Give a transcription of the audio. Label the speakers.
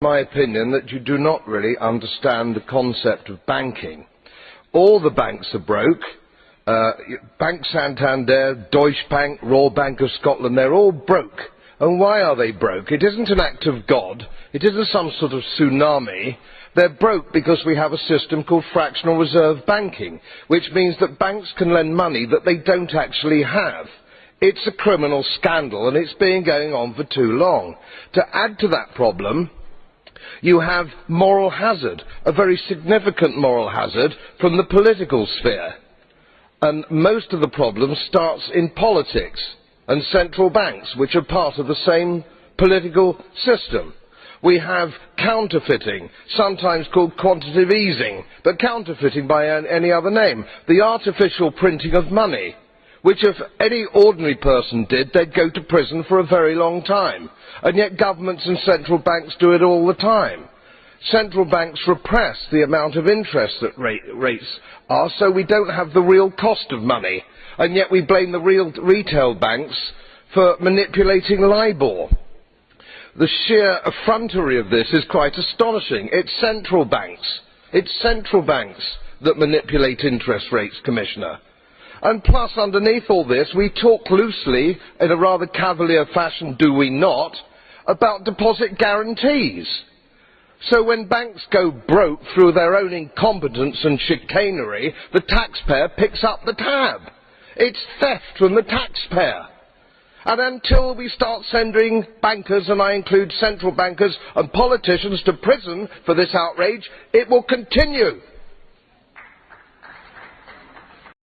Speaker 1: my opinion, that you do not really understand the concept of banking. All the banks are broke. Bank Santander, Deutsche Bank, Royal Bank of Scotland, they're all broke. And why are they broke? It isn't an act of God. It isn't some sort of tsunami. They're broke because we have a system called fractional reserve banking, which means that banks can lend money that they don't actually have. It's a criminal scandal, and it's been going on for too long. To add to that problem, you have moral hazard, a very significant moral hazard from the political sphere. And most of the problem starts in politics and central banks, which are part of the same political system. We have counterfeiting, sometimes called quantitative easing, but counterfeiting by any other name. The artificial printing of money, which if any ordinary person did, they'd go to prison for a very long time. And yet governments and central banks do it all the time. Central banks repress the amount of interest that rates are, so we don't have the real cost of money. And yet we blame the real retail banks for manipulating LIBOR. The sheer effrontery of this is quite astonishing. It's central banks. It's central banks that manipulate interest rates, Commissioner. And plus, underneath all this, we talk loosely, in a rather cavalier fashion, do we not, about deposit guarantees. So when banks go broke through their own incompetence and chicanery, the taxpayer picks up the tab. It's theft from the taxpayer. And until we start sending bankers, and I include central bankers and politicians, to prison for this outrage, it will continue.